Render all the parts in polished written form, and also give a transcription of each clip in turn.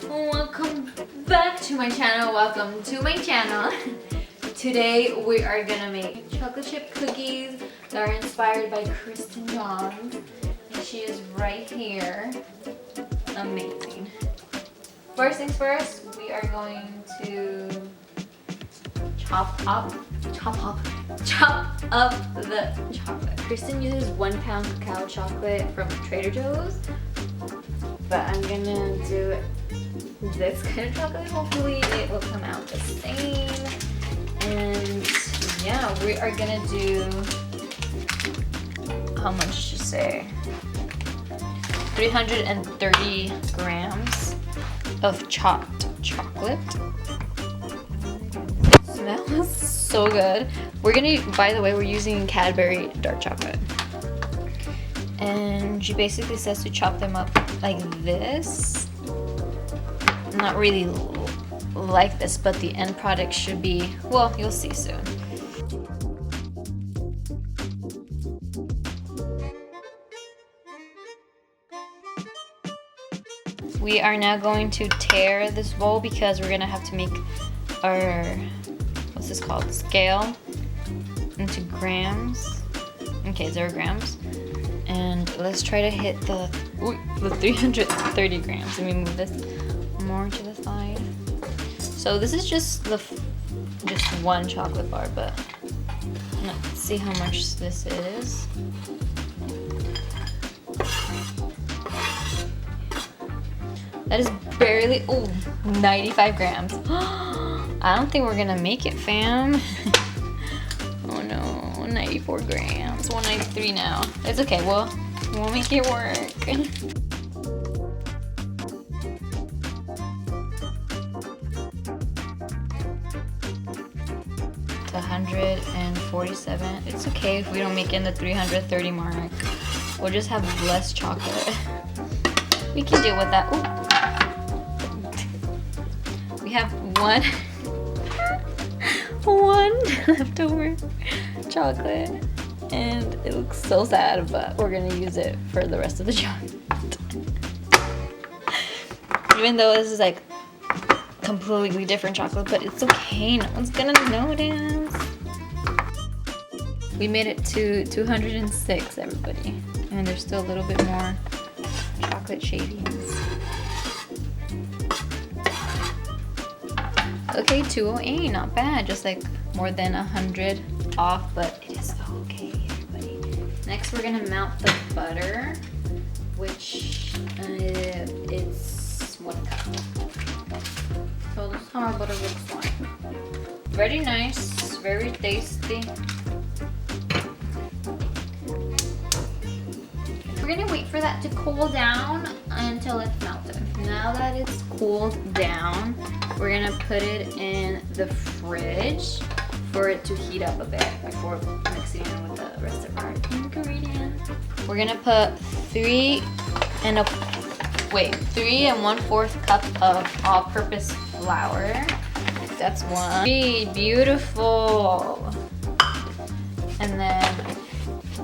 Welcome back to my channel. Welcome to my channel. Today we are gonna make chocolate chip cookies that are inspired by Kristin Johns. And she is right here. Amazing. First things first, we are going to chop up the chocolate. Kristin uses 1 pound cacao chocolate from Trader Joe's, but I'm gonna do this kind of chocolate. Hopefully it will come out the same. And yeah, we are gonna do, how much to say, 330 grams of chopped chocolate. It smells so good. We're gonna, by the way, we're using Cadbury dark chocolate. And she basically says to chop them up like this. Not really like this, but the end product should be, well, you'll see soon. We are now going to tear this bowl because we're gonna have to make our, what's this called, scale into grams. Okay, 0 grams. And let's try to hit the 330 grams. Let me move this more to the side. So this is just one chocolate bar, but let's see how much this is. That is barely, 95 grams. I don't think we're gonna make it, fam. Oh no, 94 grams, 193 now. It's okay, we'll make it work. 147. It's okay if we don't make it in the 330 mark. We'll just have less chocolate. We can deal with that. Ooh. We have one leftover chocolate, and it looks so sad, but we're gonna use it for the rest of the chocolate. Even though this is like completely different chocolate, but it's okay, no one's gonna notice. We made it to 206, everybody, and there's still a little bit more chocolate shavings. Okay, 208, not bad, just like more than 100 off, but it is okay, everybody. Next, we're gonna melt the butter, which it's 1 cup. So this is how our butter looks like. Very nice, very tasty. We're gonna wait for that to cool down until it's melted. Now that it's cooled down, we're gonna put it in the fridge for it to heat up a bit before mixing it with the rest of our ingredients. We're gonna put 3 1/4 cup of all-purpose flour. That's 1. Beautiful. And then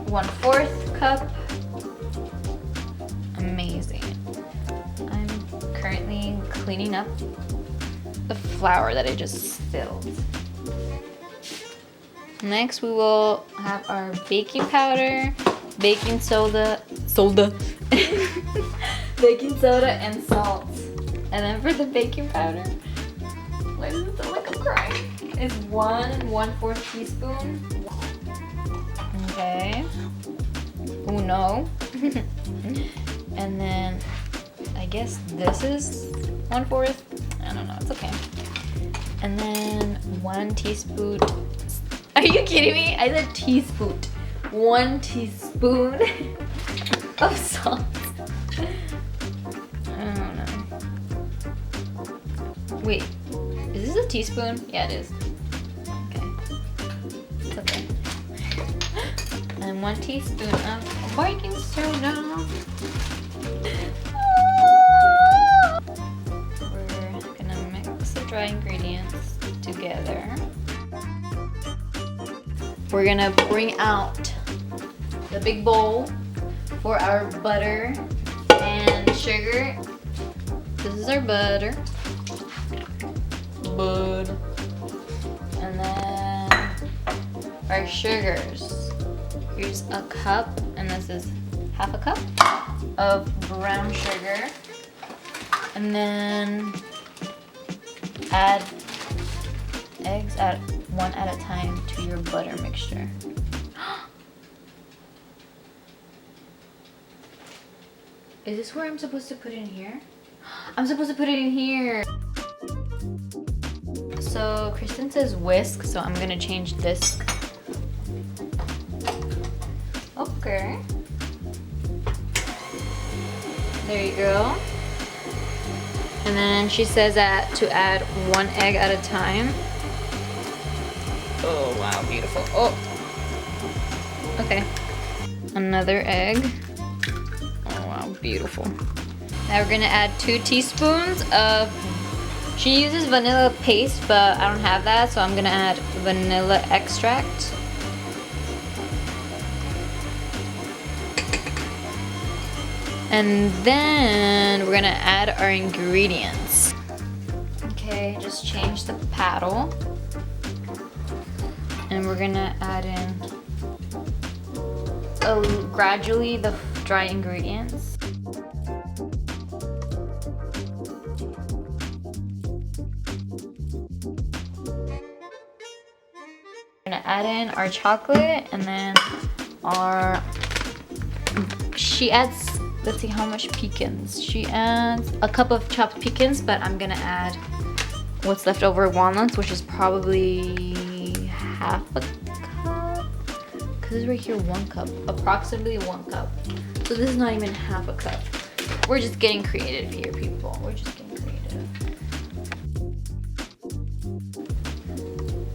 1/4 cup. Amazing. I'm currently cleaning up the flour that I just spilled. Next, we will have our baking powder, baking soda, baking soda and salt. And then for the baking powder, why does it sound like I'm crying? It's 1/4 teaspoon. Okay. Uno. And then I guess this is 1/4. I don't know, it's okay. And then 1 teaspoon. Are you kidding me? I said teaspoon. 1 teaspoon of salt. I don't know. Wait, is this a teaspoon? Yeah, it is. Okay. It's okay. And 1 teaspoon of baking soda. We're gonna mix the dry ingredients together. We're gonna bring out the big bowl for our butter and sugar. This is our butter. Butter. And then our sugars. Here's a cup, and this is half a cup of brown sugar. And then add eggs at one at a time to your butter mixture. Is this where I'm supposed to put it in here? I'm supposed to put it in here. So Kristin says whisk, so I'm gonna change this. Okay. There you go. And then she says that to add 1 egg at a time. Oh wow, beautiful. Oh. Okay. Another egg. Oh wow, beautiful. Now we're gonna add 2 teaspoons of, she uses vanilla paste, but I don't have that, so I'm gonna add vanilla extract. And then we're gonna add our ingredients. Okay, just change the paddle. And we're gonna add in gradually the dry ingredients. We're gonna add in our chocolate, and then she adds, let's see how much pecans. She adds a cup of chopped pecans, but I'm gonna add what's left over, walnuts, which is probably half a cup. Cause it's right here 1 cup, approximately 1 cup. So this is not even half a cup. We're just getting creative here, people. We're just getting creative.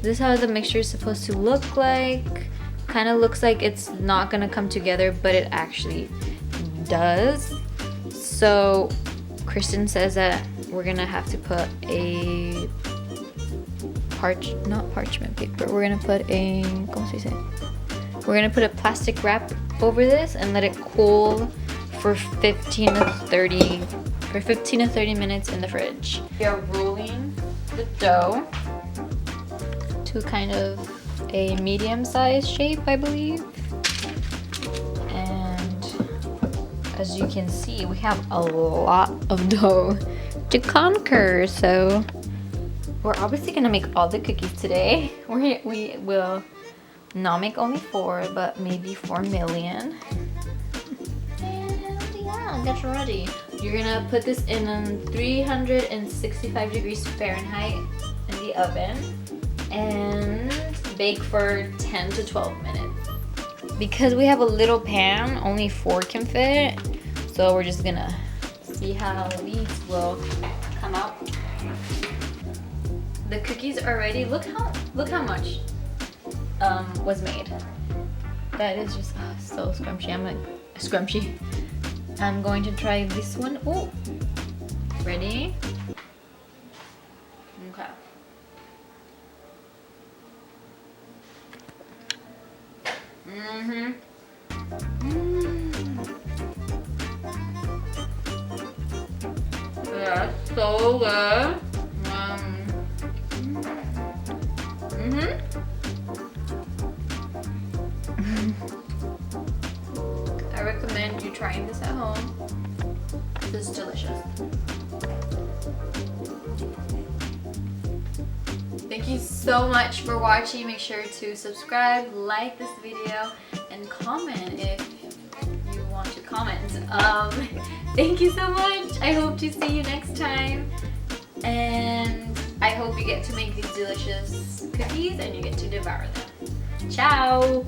This is how the mixture is supposed to look like. Kind of looks like it's not gonna come together, but it actually does. So Kristin says that we're gonna have to put a not parchment paper. We're gonna put a, ¿cómo se dice? We're gonna put a plastic wrap over this and let it cool for 15 to 30 minutes in the fridge. We are rolling the dough to kind of a medium-sized shape, I believe. As you can see, we have a lot of dough to conquer, so we're obviously gonna make all the cookies today. We will not make only 4, but maybe 4 million. And yeah, get ready. You're gonna put this in 365 degrees Fahrenheit in the oven and bake for 10 to 12 minutes. Because we have a little pan, only 4 can fit. So we're just gonna see how these will come out. The cookies are ready. Look how much was made. That is just so scrumptious. I'm going to try this one. Oh, ready? Okay. That's so good. I recommend you trying this at home. This is delicious. Thank you so much for watching. Make sure to subscribe, like this video, and comment if you want to comment. Thank you so much. I hope to see you next time. And I hope you get to make these delicious cookies and you get to devour them. Ciao!